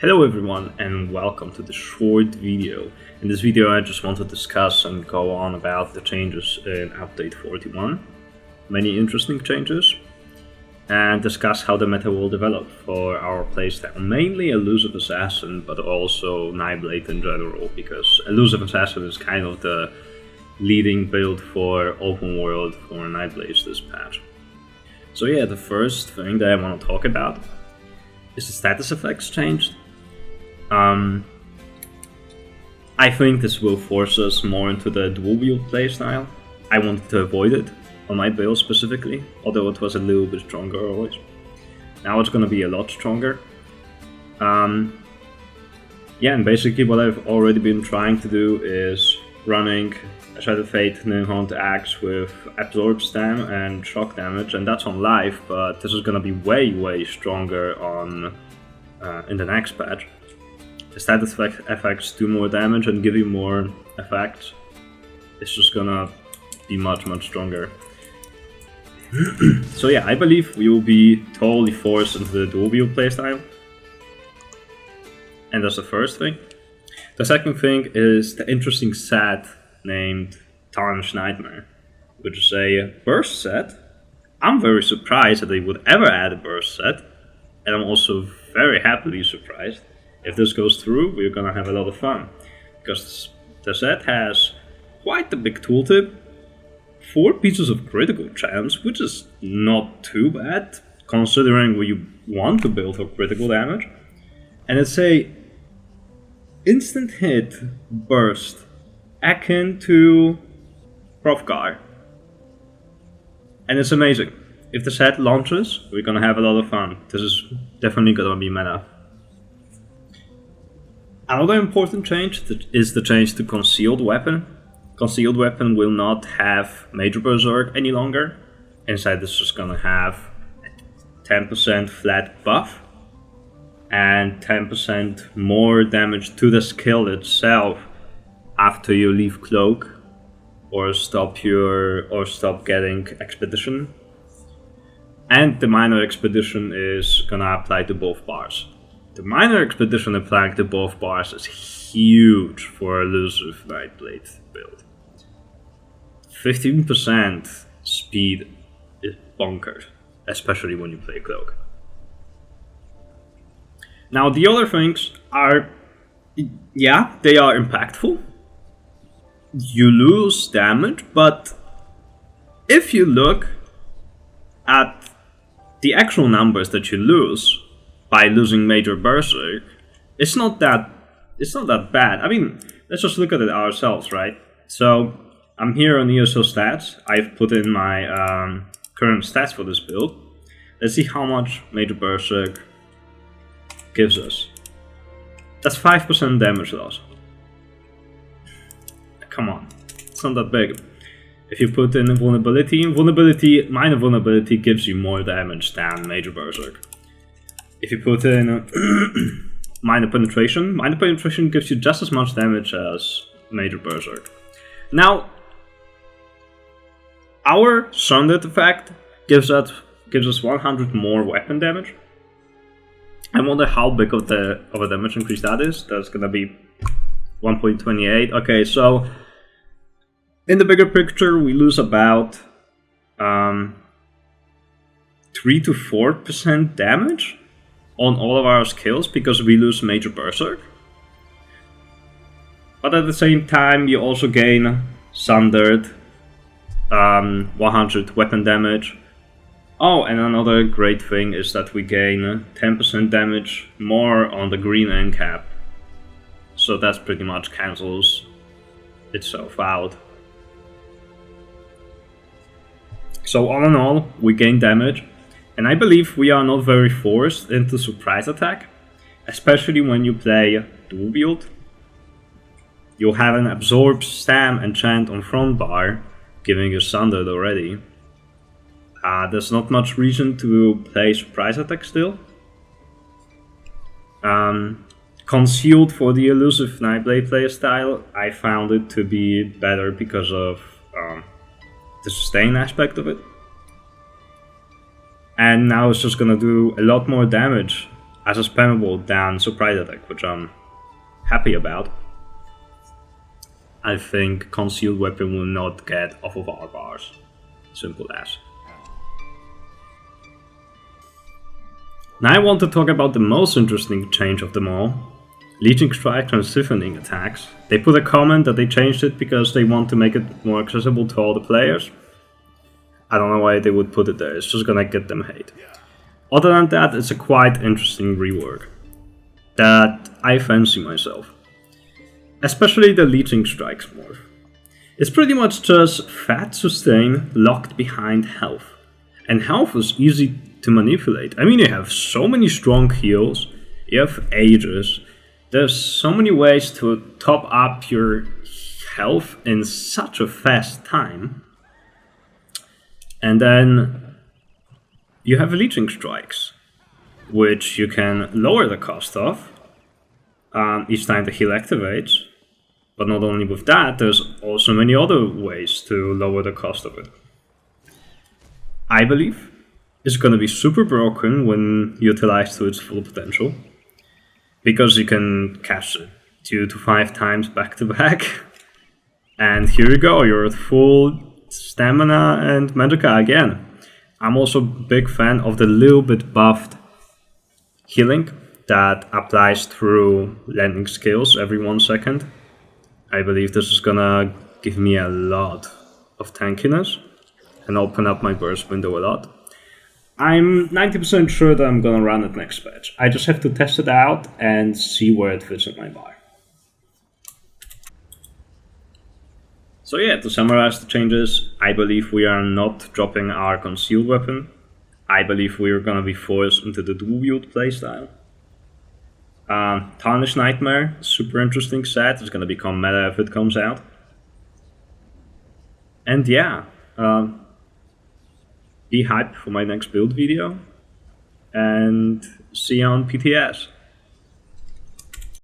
Hello everyone and welcome to the short video. In this video I just want to discuss and go on about the changes in update 41. Many interesting changes. And discuss how the meta will develop for our playstyle. Mainly Elusive Assassin, but also Nightblade in general, because Elusive Assassin is kind of the leading build for open world for Nightblades this patch. So yeah, the first thing that I want to talk about is the status effects changed. I think this will force us more into the dual wield playstyle. I wanted to avoid it on my build specifically, although it was a little bit stronger always. Now it's going to be a lot stronger. Yeah, and basically what I've already been trying to do is running a Shadow Fate Ninhunt Axe with Absorb Stam and Shock damage, and that's on live, but this is going to be way stronger on in the next patch. The status effects do more damage and give you more effects. It's just gonna be much stronger. So yeah, I believe we will be totally forced into the dual wield playstyle. And that's the first thing. The second thing is the interesting set named Tarnished Nightmare, which is a burst set. I'm very surprised that they would ever add a burst set, and I'm also very happily surprised. If this goes through, we're gonna have a lot of fun, because the set has quite a big tooltip, 4 pieces of critical chance, which is not too bad, considering we want to build for critical damage, and it's a instant hit burst akin to Profgar, and it's amazing. If the set launches, we're gonna have a lot of fun. This is definitely gonna be meta. Another important change is the change to Concealed Weapon. Concealed Weapon will not have Major Berserk any longer. Instead, it's just gonna have a 10% flat buff and 10% more damage to the skill itself after you leave Cloak or stop getting Expedition. And the Minor Expedition is gonna apply to both bars. The Minor Expedition applying to both bars is huge for Elusive Nightblade build. 15% speed is bonkers, especially when you play Cloak. Now the other things are, yeah, they are impactful. You lose damage, but if you look at the actual numbers that you lose by losing Major Berserk, it's not that bad. I mean, let's just look at it ourselves, right? So I'm here on ESO stats. I've put in my current stats for this build. Let's see how much Major Berserk gives us. That's 5% damage loss. Come on, it's not that big. If you put in minor vulnerability gives you more damage than Major Berserk. If you put in minor penetration gives you just as much damage as Major Berserk. Now, our Sundered effect gives us 100 more weapon damage. I wonder how big of a damage increase that is. That's gonna be 1.28. Okay, so in the bigger picture, we lose about 3 to 4% damage on all of our skills because we lose Major Berserk. But at the same time, you also gain Sundered, 100 weapon damage. Oh, and another great thing is that we gain 10% damage more on the green end cap. So that pretty much cancels itself out. So all in all, we gain damage. And I believe we are not very forced into surprise attack, especially when you play dual wield. You'll have an Absorb Stam enchant on front bar, giving you Sundered already. There's not much reason to play surprise attack still. Concealed for the Elusive Nightblade playstyle, I found it to be better because of the sustain aspect of it. And now it's just gonna do a lot more damage as a spammable than surprise attack, which I'm happy about. I think concealed weapon will not get off of our bars. Simple as. Now I want to talk about the most interesting change of them all. Leeching Strike and Siphoning attacks. They put a comment that they changed it because they want to make it more accessible to all the players. I don't know why they would put it there, it's just gonna get them hate. Other than that, it's a quite interesting rework that I fancy myself. Especially the Leeching Strikes morph. It's pretty much just fat sustain locked behind health. And health is easy to manipulate. I mean, you have so many strong heals, you have Aegis, there's so many ways to top up your health in such a fast time. And then you have Leeching Strikes, which you can lower the cost of each time the heal activates. But not only with that, there's also many other ways to lower the cost of it. I believe it's going to be super broken when utilized to its full potential, because you can cast it 2 to 5 times back to back, and here you go, you're at full stamina and Magicka again. I'm also a big fan of the little bit buffed healing that applies through landing skills every 1 second. I believe this is gonna give me a lot of tankiness and open up my burst window a lot. I'm 90% sure that I'm gonna run it next patch. I just have to test it out and see where it fits in my bar. So yeah, to summarize the changes, I believe we are not dropping our concealed weapon. I believe we are gonna be forced into the dual wield playstyle. Tarnished Nightmare, super interesting set. It's gonna become meta if it comes out. And yeah, be hyped for my next build video, and see you on PTS.